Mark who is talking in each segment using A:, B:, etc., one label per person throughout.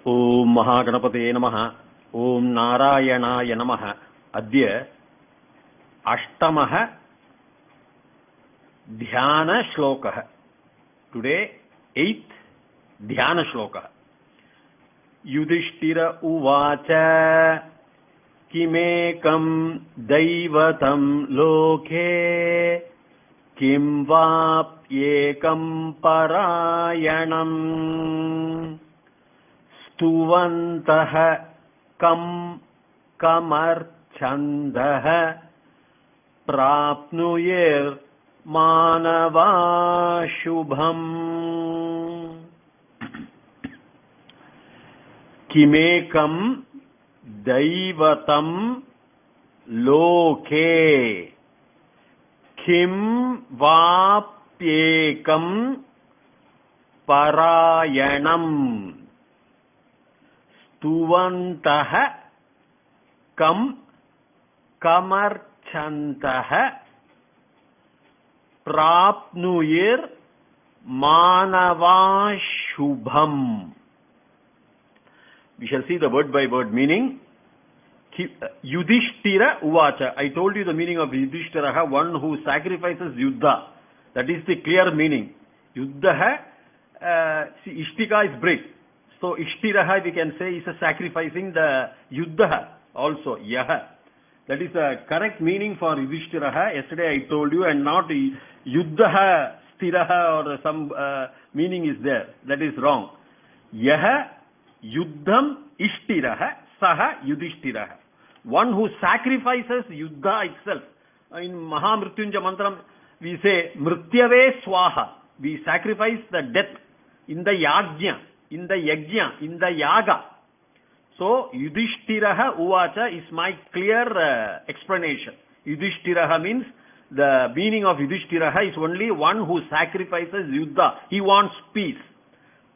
A: ओम महागणपतये नमः। ओम नारायणाय नमः। अद्य अष्टमः ध्यान श्लोकः। टुडे 8th ध्यान श्लोकः। युधिष्ठिर उवाच किमेकं दैवतं लोके किं वाप्येकं परायणम् स्तुवन्तः कमर्च्छन्दः प्राप्नुयेर्मानवा शुभम्। किमेकं दैवतं लोके किं वाप्येकं परायणम् स्तुवन्तः कमर्च्छन्तः प्राप्नुयेर्मानवा शुभम्। We shall see the word by word meaning. Yudhishthira Uvacha. I told you the meaning of Yudhishthira, one who sacrifices Yuddha. That is the clear meaning. Yuddha, Ishtika is break. So Ishtiraha we can say is a sacrificing the Yuddha also. Yaha. That is the correct meaning for Yudhishthira. Yesterday I told you, and not Yuddha Stiraha or some meaning is there. That is wrong. Yaha Yuddham Ishtiraha Saha Yudhishthiraha. One who sacrifices Yuddha itself. In Mahamrityunjaya Mantram we say Mrityave Swaha. We sacrifice the death in the Yajna, in the Yajna, in the Yaga. So Yudhishthiraha Uvacha is my clear explanation. Yudhishthiraha means, the meaning of Yudhishthiraha is only one who sacrifices Yuddha. He wants peace.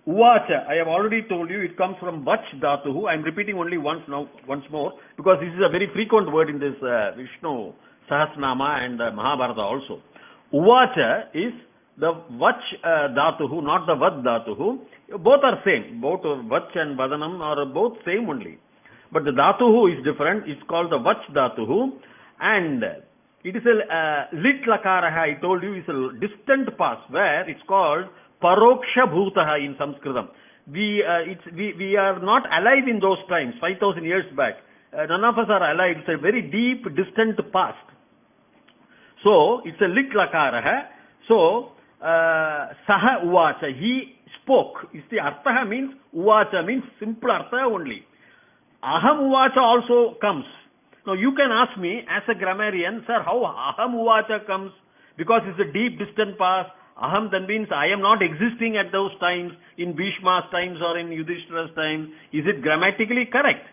A: Uvacha, I have already told you, it comes from Vach Dhatuhu. I am repeating only once more, because this is a very frequent word in this Vishnu Sahasranama and Mahabharata also. Uvacha is the Vach Dhatuhu, not the Vad Dhatuhu. Both are same. Both Vach and Vadanam are both same only. But the Dhatuhu is different. It's called the Vach Dhatuhu. And it is a lit lakaraha, I told you, is a distant past, where it's called Paroksha Bhutaha in Sanskritam. We are not alive in those times, 5,000 years back. None of us are alive. It's a very deep, distant past. So, it's a lit lakaraha. So, Saha Uvacha, he spoke. Is the Artha means, Uvacha means simple Artha only. Aham Uvacha also comes. Now, you can ask me as a grammarian, sir, how Aham Uvacha comes? Because it's a deep, distant past. Aham then means I am not existing at those times, in Bhishma's times or in Yudhishthira's times. Is it grammatically correct?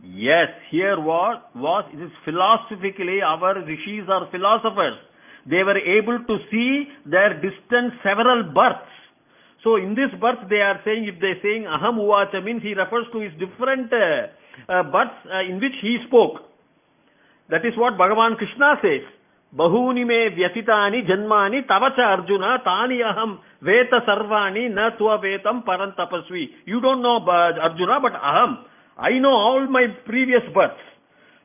A: Yes, here it is philosophically, our rishis are philosophers. They were able to see their distant several births. So in this birth they are saying, if they are saying Aham Uvacha means he refers to his different births in which he spoke. That is what Bhagavan Krishna says. Bahuni me vyatitani janmani tavacha Arjuna tani aham veta sarvani na tva vetam parantapasvi. You don't know Arjuna, but aham, I know all my previous births.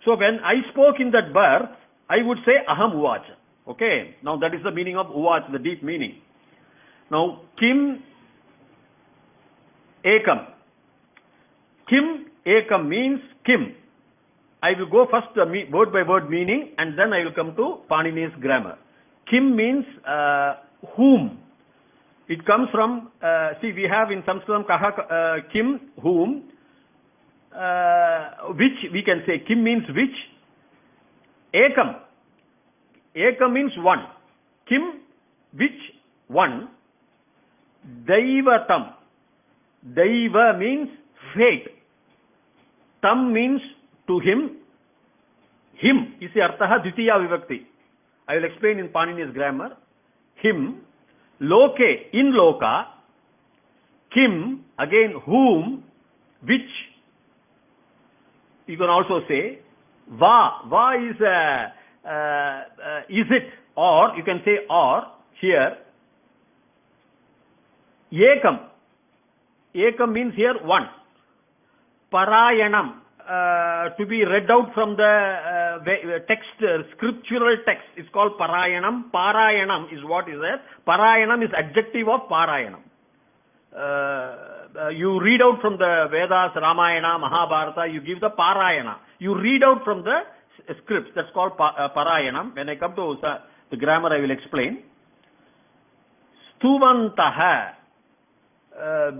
A: So when I spoke in that birth, I would say aham uvacha. Okay, now that is the meaning of uvacha, the deep meaning. Now kim ekam. Kim ekam means kim. I will go first word by word meaning, and then I will come to Panini's grammar. Kim means whom. It comes from, see, we have in Sanskritam kaha, kim, whom, which we can say. Kim means which. Ekam. Ekam means one. Kim, which one. Daivatam. Daiva means fate. Tam means to him. Him is the artha dvitiya vibhakti. I will explain in Panini's grammar. Him. Loke, in loka. Kim, again whom, which. You can also say va. Va is it, or you can say or here. Ekam. Ekam means here one. Parayanam, to be read out from the text, scriptural text, is called Parayanam. Parayanam is what is there. Parayanam is adjective of Parayanam. You read out from the Vedas, Ramayana, Mahabharata, you give the Parayana. You read out from the scripts, that's called Parayanam. When I come to the grammar, I will explain. Stuvantaha,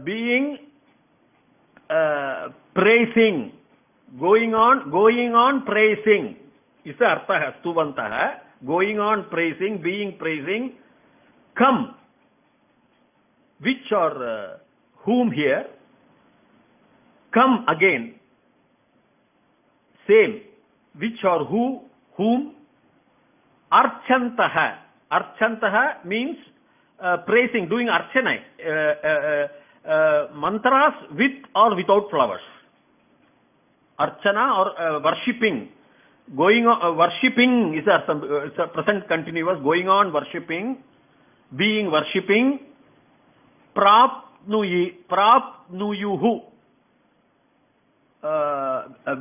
A: being praising, going on praising is the artha. Stuvantaha, going on praising, being praising. Come, which or whom here? Come again, same, which or who, whom? Archantaha. Archantaha means praising, doing archana, mantras with or without flowers. Archana or worshipping. Going on, worshipping is a present continuous, going on worshipping, being worshipping. Prapnuyuhu,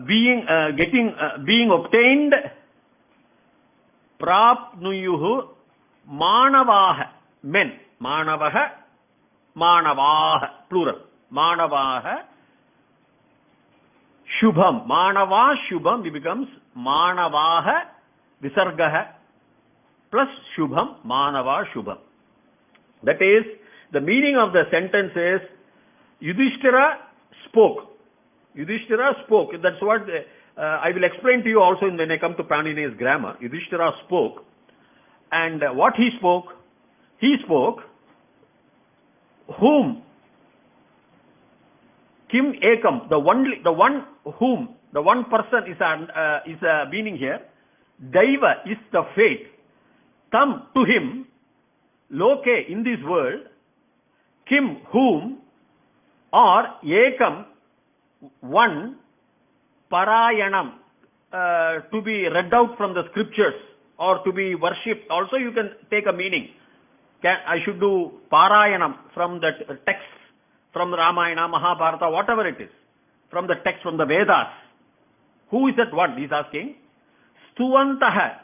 A: being obtained. Prapnuyuhu, manavaha, men. Manavaha, manavaha, plural. Manavaha, shubham. Manava, shubham, it becomes manavaha, visargaha, plus shubham, manava, shubham. That is, the meaning of the sentence is, Yudhishthira spoke. Yudhishthira spoke. That's what I will explain to you also when I come to Panini's grammar. Yudhishthira spoke. And what he spoke? He spoke, whom? Kim ekam, the one whom, the one person is a meaning here. Daiva is the fate. Tam, to him. Loke, in this world. Kim, whom, or ekam, one, parayanam, to be read out from the scriptures or to be worshipped. Also you can take a meaning. I should do parayanam from the text, from Ramayana, Mahabharata, whatever it is, from the text, from the Vedas. Who is that one? He is asking. Stuvantaha,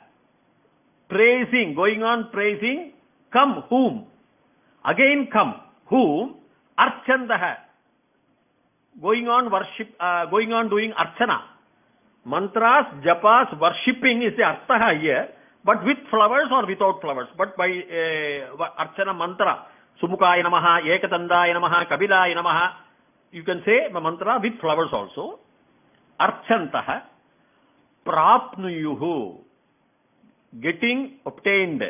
A: praising, going on praising. Come, whom? Again come. Whom? Archandaha, going on worship, going on doing archana. Mantras, japas, worshipping is the artha here, but with flowers or without flowers. But by archana mantra, Sumukaya namaha, Ekatandaya namaha, Kabilaya namaha, you can say the mantra with flowers also. Archantaha, prapnuyuhu, getting, obtained.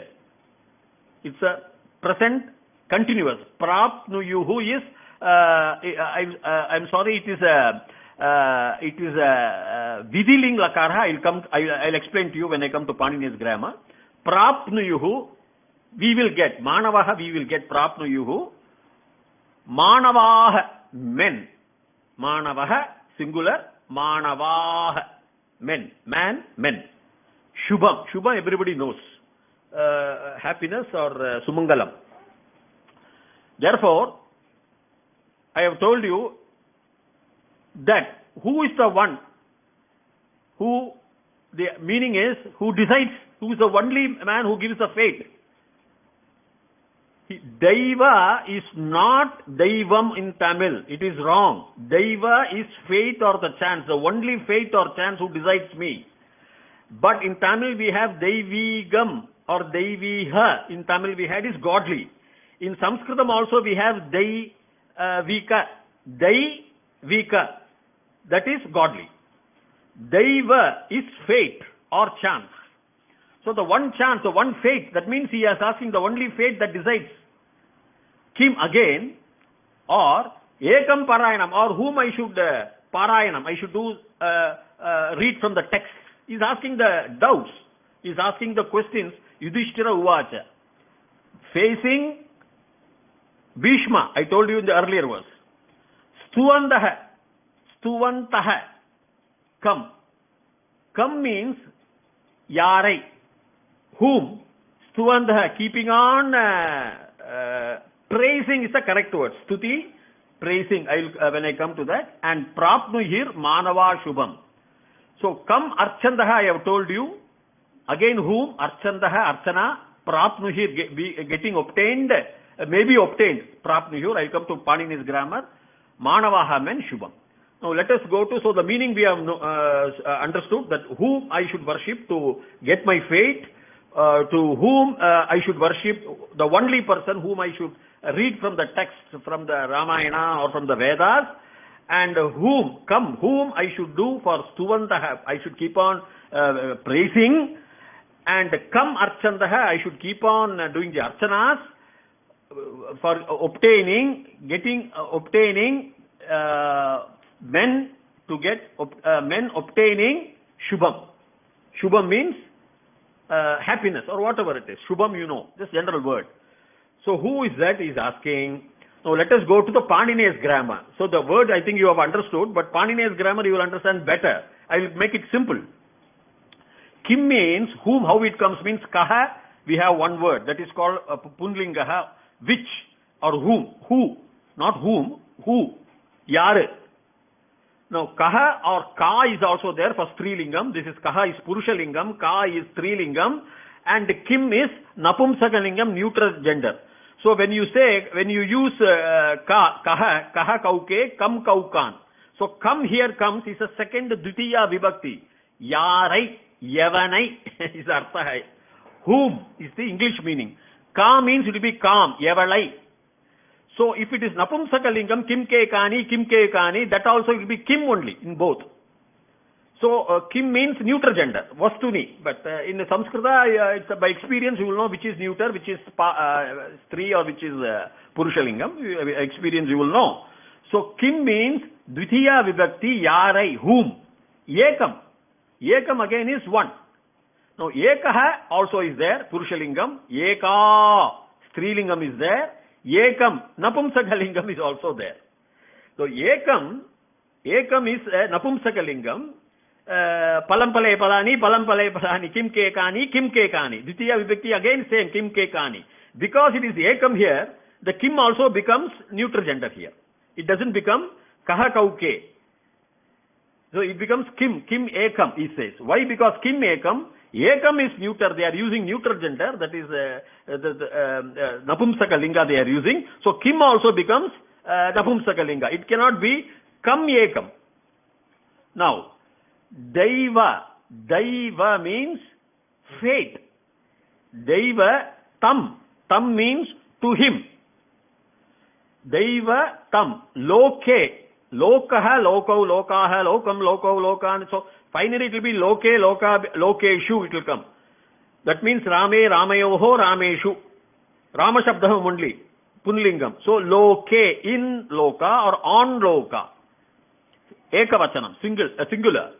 A: It's a present continuous. Prapnuyuhu is, I'm sorry, it is a Vidhiling Lakara. I'll explain to you when I come to Panini's grammar. Prapnuyuhu, we will get. Manavaha, we will get Prapnuyuhu. Manavaha, men. Manavaha, singular. Manavaha, men. Man, men. Shubham. Shubham, everybody knows. Happiness or Sumangalam. Therefore, I have told you that who is the one who, the meaning is, who decides, who is the only man who gives the fate. Daiva is not Daivam in Tamil. It is wrong. Daiva is fate or the chance, the only fate or chance who decides me. But in Tamil we have Daivigam or Daiviha. In Tamil we had is godly. In Sanskritam also we have Daivika. Daivika. That is godly. Daiva is fate or chance. So the one chance, the one fate, that means he is asking the only fate that decides. Kim again, or Ekam Parayanam, or whom I should Parayanam, I should do read from the text. He is asking the doubts. He is asking the questions. Yudhishthira Uvacha. Facing Bhishma, I told you in the earlier verse. Stuvantaha, come. Come means Yarai. Whom? Stuvantaha, keeping on praising is the correct word. Stuti, praising. When I come to that. And prapnuhir manava shubham. So come archandaha, I have told you. Again whom? Archandaha, archana. Prapnuhir, getting obtained, maybe obtained. Prapnuhir, I come to Panini's grammar. Manavaha meant shubham. Now let us go to, so the meaning we have understood, that whom I should worship to get my fate, to whom I should worship, the only person whom I should read from the text, from the Ramayana or from the Vedas, and whom I should do for Stuvantaha, I should keep on praising, and kam archandaha, I should keep on doing the archanas for obtaining men to get men obtaining shubham. Shubham means happiness or whatever it is. Shubham, you know, just general word. So who is that? He is asking. Now let us go to the Panini's grammar. So the word I think you have understood, but Panini's grammar you will understand better. I will make it simple. Kim means whom, how it comes means kaha. We have one word that is called punlingaha, which or whom, who, not whom, who, yare. Now kaha or ka is also there for strilingam. This is kaha is purushalingam, ka is strilingam, and kim is napumsakalingam, neutral gender. So when you use kaha kauke, kam kaukan. So kam here comes is a second dvitiya vibhakti. Yarai, yavanai is artha hai. Whom is the English meaning. Ka means it will be calm, yavalai. So if it is napumsakalingam, kim ke kani, that also will be kim only in both. So kim means neuter gender, vastuni. But in Sanskrita, it's by experience you will know which is neuter, which is stri or which is purushalingam. Experience you will know. So kim means dvitiya vibhakti yarai, whom. Ekam. Ekam again is one. Now ekaha also is there, purushalingam. Eka, strilingam is there. Ekam, napumsakalingam is also there. So ekam is napumsakalingam. Palampale palani, kim ke kani, Dvitiya vibhakti again same, kim ke kani. Because it is ekam here, the kim also becomes neutral gender here. It doesn't become kaha kauke. So it becomes kim ekam, he says. Why? Because kim ekam is neuter. They are using neutral gender. That is the napumsakalinga they are using. So kim also becomes napumsakalinga. It cannot be kam ekam. Now, Daiva means fate. Daiva tam means to him. Daiva tam loke. Lokaha, lokau, lokaha, lokam, lokau, lokan. So finally it will be loke, lokeshu it will come. That means Rame, Ramayoho, Rameshu. Rama Shabdaham only. Punlingam. So loke, in loka or on loka. Ekavachanam, singular.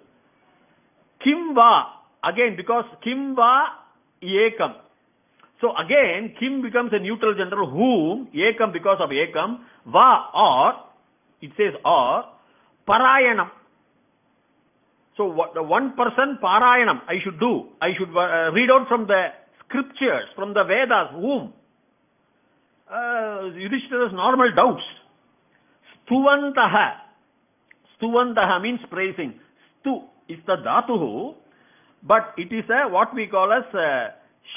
A: Kim va, again because kim va ekam. So again kim becomes a neutral gender, whom, ekam because of ekam, va or, it says or, parayanam. So what the one person parayanam I should do. I should read out from the scriptures, from the Vedas, whom? Yudhishthira's normal doubts. Stuvantaha. Stuvantaha means praising. Stu is the dhatuhu, but it is what we call as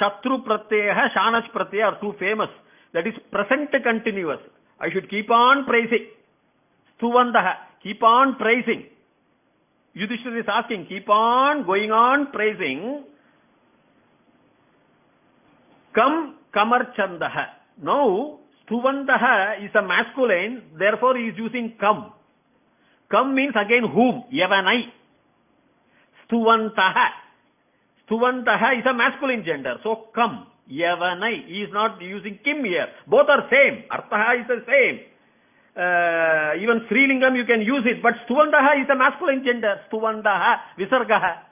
A: shatru pratyaya, shanash pratyaya are too famous. That is present continuous. I should keep on praising. Stuvantaha, keep on praising. Yudhishthira is asking, keep on going on praising. Kamarchandaha. Now, Stuvantaha is a masculine, therefore he is using kam. Kam means again whom? Yavanai. Stuvantaha. Stuvantaha is a masculine gender. So kam. Yavanai. He is not using kim here. Both are same. Arthaha is the same. Even Srilingam you can use it. But Stuvantaha is a masculine gender. Stuvantaha. Visargaha.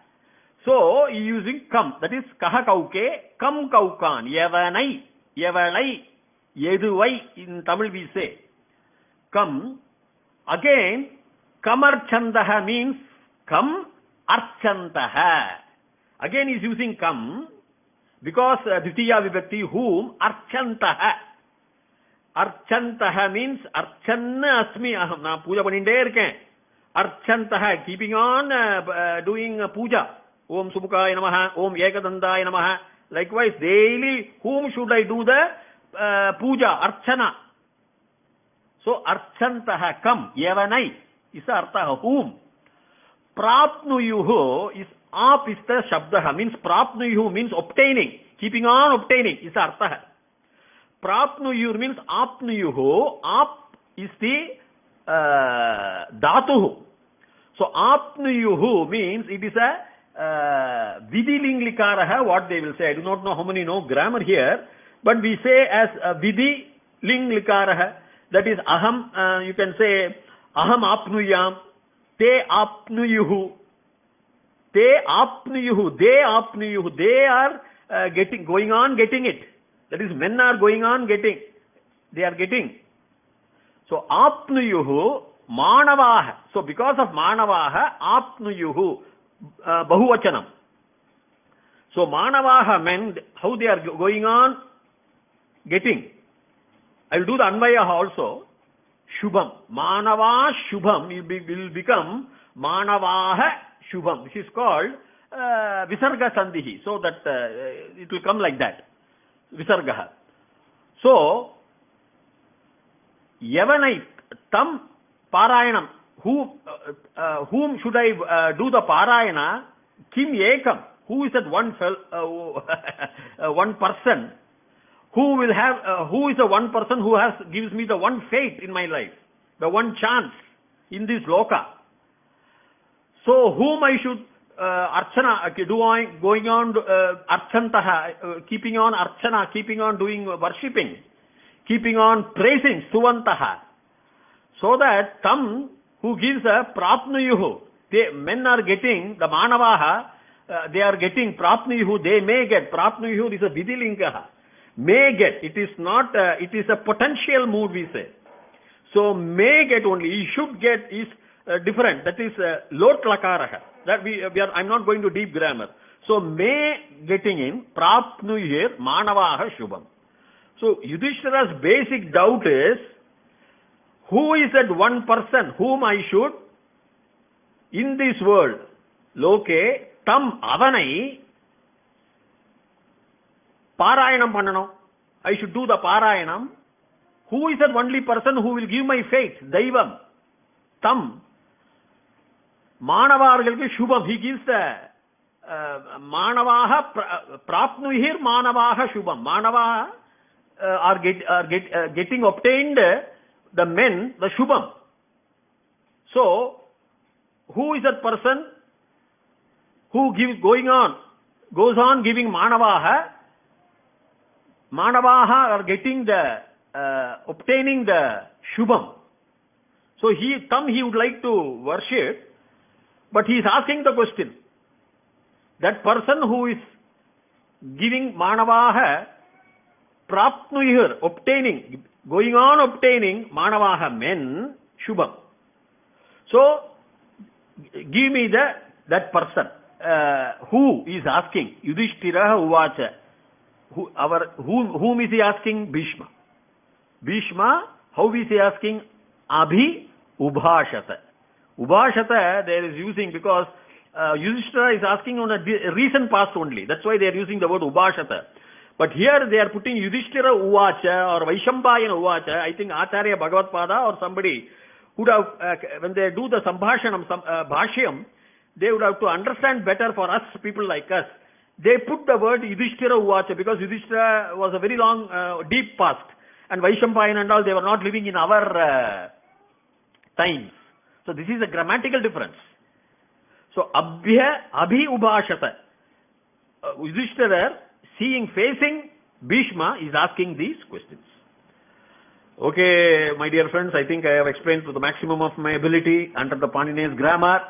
A: So he is using kam. That is kaha kauke. Kam kaukan. Yavanai. Yavalai. Yeduvai. In Tamil we say. Kam. Again. Kamarchandaha means kam archantaha. Again he is using kam because Dvitiya vibhakti whom archantaha. Archantaha means Archanna Asmi Aham. Na puja paninde irukken. Archantaha, keeping on doing puja. Om Subukaya Namaha, Om Ekadandaya Namaha. Likewise, daily, whom should I do the puja, Archana? So, Archantaha, come, Yavanai, is the Artha, whom? Prapnuyuhu is Ap is the Shabdaha, means Prapnuyuhu means obtaining, keeping on obtaining, is the Artha. Prapnuyur means Apnuyuhu, Ap is the Dhatuhu. So, Apnuyuhu means it is a Vidhi Linglikaraha, what they will say. I do not know how many know grammar here, but we say as Vidhi Linglikaraha, that is Aham, you can say Aham Apnuyam, Te Apnuyuhu, Te Apnuyuhu, They Apnuyuhu, they are going on getting it. That is, men are going on getting, they are getting. So, Apnuyuhu, Manavaha. So, because of Manavaha, Apnuyuhu, Bahuvachanam. So, Manavaha men, how they are going on getting. I will do the Anvaya also. Shubham. Manava Shubham will become Manavaha Shubham. This is called Visarga Sandhihi. So, that it will come like that. Visargaha. So, Yavanai Tam Parayanam. Whom should I do the Parayana? Kim Ekam. Who is that one person? Who will have? Who is the one person who gives me the one fate in my life, the one chance in this loka? So, whom I should Archana, going on Archantaha, keeping on Archana, keeping on doing worshipping, keeping on praising Suvantaha, so that Tam, who gives a Prapnuyuhu, men are getting, the Manavaha, they are getting Prapnuyuhu, they may get, Prapnuyuhu is a Vidhilingaha, may get, it is not, it is a potential mood we say. So, may get only, he should get is different, that is Lot Lakaraha. That I'm not going to deep grammar. So, may getting in, Prapnuyir, Manavaha Shubham. So, Yudhishthira's basic doubt is, who is that one person whom I should, in this world, Loke, Tam Avanai, Parayanam Pananam, I should do the Parayanam. Who is that only person who will give my faith? Daivam. Tam. Manavargalke Shubham. He gives the Manavaha, Prapnuhir Manavaha Shubham. Manavaha are getting obtained, the men, the Shubham. So, who is that person who goes on giving Manavaha? Manavaha are getting the, obtaining the Shubham. So, he would like to worship, but he is asking the question. That person who is giving Manavaha, Prapnuhir, obtaining, going on obtaining Manavaha men, Shubham. So, give me that person. Who is asking? Yudhishthira Uvacha. Whom is he asking? Bhishma. Bhishma, how is he asking? Abhi Ubhashata. Ubhashata there is using because Yudhishthira is asking on a recent past only. That's why they are using the word Ubhashata. But here they are putting Yudhishthira Uvacha or Vaishambhayana Uvacha. I think Acharya Bhagavatpada or somebody would have, when they do the Sambhashanam, Bhashyam, they would have to understand better for us, people like us. They put the word Yudhishthira Uvacha because Yudhishthira was a very long, deep past. And Vaishambhayana and all, they were not living in our times. So this is a grammatical difference. So Abhi Ubhashata. Yudhishthira, facing Bhishma, is asking these questions. Okay, my dear friends, I think I have explained to the maximum of my ability under the Panini's grammar.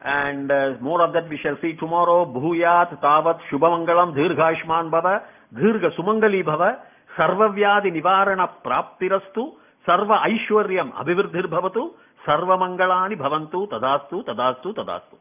A: And more of that we shall see tomorrow. Bhuyat tavat shubhamangalam dhirghashman bhava dhirga sumangali bhava sarvavyadi nivarana praptirastu sarva aishwaryam abhivirdhir bhavatu sarva mangalani bhavantu tadastu tadastu tadastu.